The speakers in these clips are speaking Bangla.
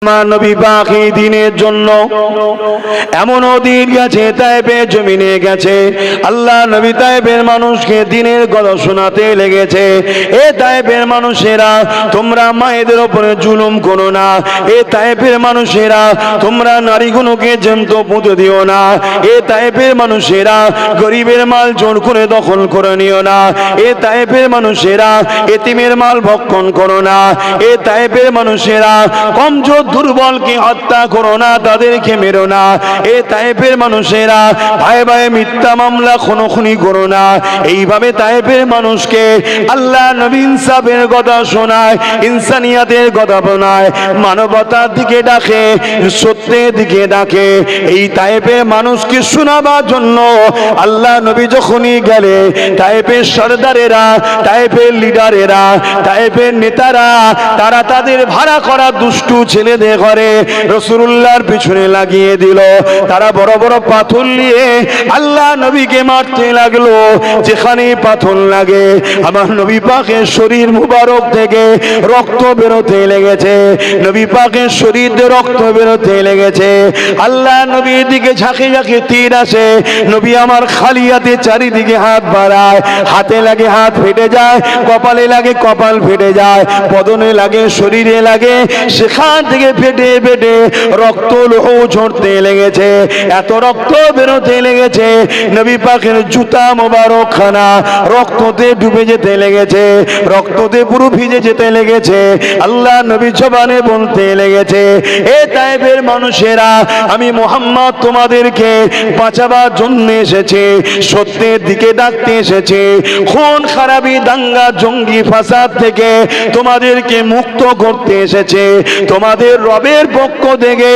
আমার নবী বাকি দিনের জন্য এমনও দিন গেছে তায়েফের জমিনে গেছে, আল্লাহ নবী তায়েফের মানুষকে দিনের কথা শোনাতে লেগেছে। এ তায়েফের মানুষেরা, তোমরা মায়েদের উপরে জুলুম করো না। এ তায়েফের মানুষেরা, তোমরা নারীগুলোকে জ্যান্ত পুঁতে দিও না। এ তায়েফের মানুষেরা, গরিবের মাল জোর করে দখল করে নিও না। এ তায়েফের মানুষেরা, এতিমের মাল ভক্ষণ করো না। এ তায়েফের মানুষেরা, কমজোর দুর্বলকে হত্যা করো না, তাদেরকে মেরো না। এ তায়েফের মানুষেরা, ভাই ভাই মিথ্যা মামলা খুনোখুনি করো না। এইভাবে তায়েফের মানুষকে আল্লাহ নবী ইনসাফের কথা শোনায়, ইনসানিয়াতের কথা শোনায়, মানবতার দিকে ডাকে, সত্যের দিকে ডাকে। এই তায়েফের মানুষকে শোনাবার জন্য আল্লাহ নবী যখনই গেলে, তায়েফের সরদারেরা, তায়েফের লিডারেরা, তায়েফের নেতারা, তারা তাদের ভাড়া করা দুষ্টু ছেলেদের ঘরে রাসূলুল্লাহর পিছনে লাগিয়ে দিল। তারা বড় বড় পাথর নিয়ে আল্লাহ নবীকে মারতে লাগলো। যেখানে পাথর লাগে আমার নবী পাকের শরীর মুবারক থেকে রক্ত বেরোতে লেগেছে, নবী পাকের শরীর দিয়ে রক্ত বেরোতে লেগেছে। আল্লাহ নবীর দিকে ঝাঁকে ঝাঁকে তীর আসে, নবী আমার খালি হাতে চারিদিকে হাত বাড়ায়, হাতে লাগে হাত ফেটে যায়, কপালে লাগে কপাল ফেটে যায়, বদনে লাগে শরীরে লাগে, সেখান থেকে ফেটে ফেটে রক্ত লোহ ঝরতে লেগেছে। এত রক্ত বেরোতে লেগেছে, নবী পাকের জুতা মোবারক খানা রক্ততে ডুবে যেতে লেগেছে, রক্ততে পুরো ভিজে যেতে লেগেছে। আল্লাহ নবী জবানে বলতে লেগেছে, এ তায়েফের মানুষেরা, আমি মুহাম্মদ তোমাদেরকে বাঁচাবার জন্য এসেছে, সত্যের দিকে ডাকতে এসেছে, খুন খারাপি দাঙ্গা জঙ্গি ফাসাদ থেকে তোমাদেরকে মুক্ত করতে এসেছে। তোমাদের রবের পক্ষ থেকে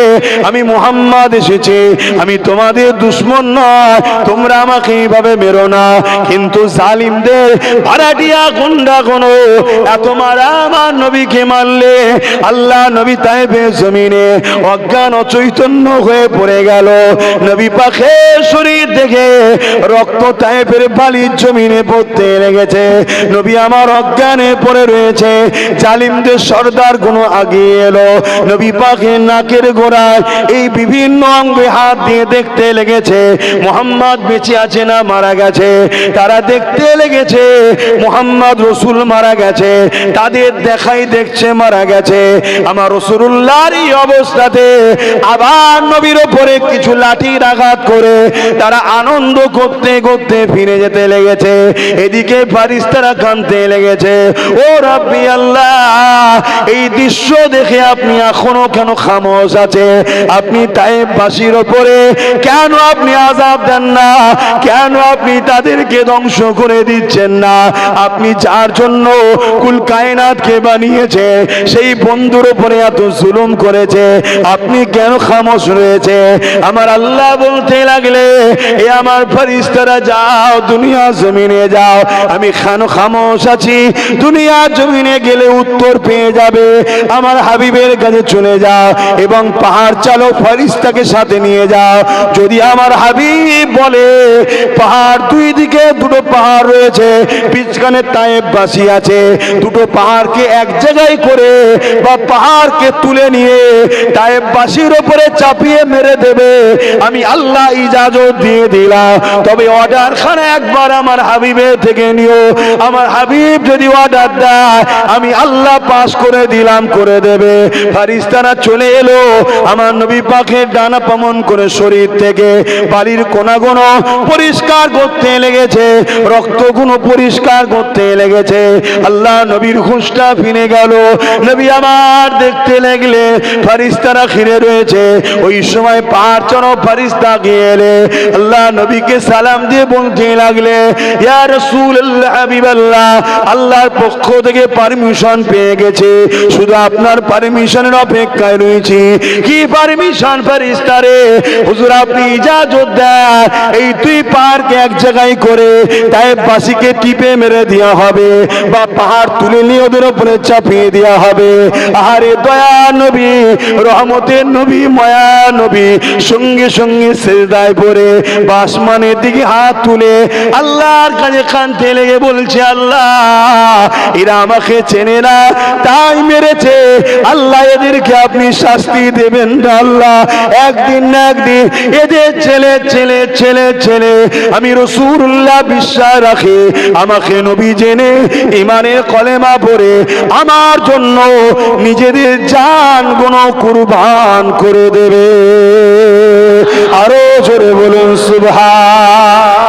আমি মুহাম্মদ এসেছি, আমি তোমাদের দুশমন নয়, তোমরা আমাকে এইভাবে মেরো না। কিন্তু জালিমদের ভাড়াটিয়া গুন্ডা কোনো এত মারা আমার নবীকে মারলে আল্লাহ নবী তায়েফের জমিনে অজ্ঞান অচৈতন্য হয়ে পড়ে গেল। নবী পাকের শরীর থেকে রক্ত তায়েফের বালির জমিনে পড়তে লেগেছে, নবী আমার অজ্ঞানে পড়ে রয়েছে। জালিমদের সর্দার গুলো আগিয়ে এলো, নবী পাকের নাকের গোড়ায় এই বিভিন্ন অঙ্গে হাত দিয়ে দেখতে লেগেছে মুহাম্মদ বেঁচে আছে না মারা গেছে। তারা দেখতে লেগেছে মুহাম্মদ রসুল মারা গেছে, তাদের দেখাই দেখছে মারা গেছে। আমার রাসূলুল্লাহর এই অবস্থাতে আবার নবীর উপরে কিছু লাঠির আঘাত করে তারা আনন্দ করতে করতে ফিরে যেতে লেগেছে। এদিকে ফারিস্তারা কাঁদতে লেগেছে, ও রাব্বি আল্লাহ, এই দৃশ্য দেখে আপনি এখনো কেন খামোশ আছে? আপনি তায়েফবাসীর উপরে কেন আপনি আযাব দেন না? কেন আপনি তাদেরকে ধ্বংস করে দিচ্ছেন না? আপনি যার জন্য কুল কায়নাতকে বানিয়েছে, সেই বন্ধুর উপরে এত জুলুম করেছে, আপনি কেন খামোশ রয়েছে? আমার আল্লাহ বলতে লাগলে, এ আমার ফেরেশতারা, যাও দুনিয়া জমিনে যাও, আমি খামোশ আছি, দুনিয়া জমিনে গেলে উত্তর পেয়ে যাবে। আমার হাবিবের কাছে চলে যাও এবং পাহাড় চালক ফেরেশতাকে সাথে নিয়ে যাও। যদি আমার হাবিব বলে পাহাড়, দুই দিকে দুটো পাহাড় রয়েছে, পিছখানে তায়েফবাসী আছে, দুটো পাহাড়কে এক জায়গায় করে বা পাহাড়কে তুলে নিয়ে তায়েফবাসীর উপরে চাপিয়ে মেরে দেবে, আমি আল্লাহ ইজাজত দিয়ে দিলাম। তবে অর্ডার খানা একবার আমার হাবিবের থেকে নিও। আমার হাবিব যদি অর্ডার দেয়, আমি আল্লাহ পাস করে দিলাম, করে দেবে। ফেরেশতারা চলে এলো, আমার নবী পাকের ডানা পমন করে শরীর থেকে বালির কোনাগুলো পরিষ্কার করতে লেগেছে, রক্তগুলো পরিষ্কার করতে লেগেছে। আল্লাহ নবীর হুঁশটা ফিরে গেল, নবী আমার দেখতে লাগলে ফেরেশতারা ঘিরে রয়েছে। ওই সময় পাহাড় চড়ো ফেরেশতা গেলে আল্লাহ নবীকে সালাম দিয়ে বলতে লাগলে, ইয়া রাসূলুল্লাহ, হাবিবাল্লাহ, আল্লাহর পক্ষ থেকে পারমিশন পেয়ে গেছে, শুধু আপনার পারমিশনের অপেক্ষায় রয়েছি। কি পারমিশন ফেরেশতারে? হুজুর আপনি ইজাজত দেন, এই দুই পাহাড়কে এক জায়গায় করে তায়েফবাসীকে টিপে মেরে দেওয়া হবে বা পাহাড় তুলে নিয়ে ওদের উপরে চাপিয়ে দেওয়া হবে। আরে দয়া নবী, রহমতের নবী, মায়া নবী সঙ্গে সঙ্গে সিজদায় পড়ে আসমানের দিকে হাত তুলে আল্লাহর কাছে কাঁদতে লেগে বলছে, আল্লাহ, এরা আমাকে চেনে না তাই মেরেছে, আল্লাহ এদের এদেরকে আপনি শাস্তি দেবেন না আল্লাহ। একদিন না একদিন এদের ছেলে ছেলে ছেলে ছেলে আমি রাসূলুল্লাহ বিশ্বাস রাখি আমাকে নবী জেনে ইমানের কলেমা পড়ে আমার জন্য নিজেদের জান গুলো কুরবান করে দেবে। আরো জোরে বলুন সুবহান।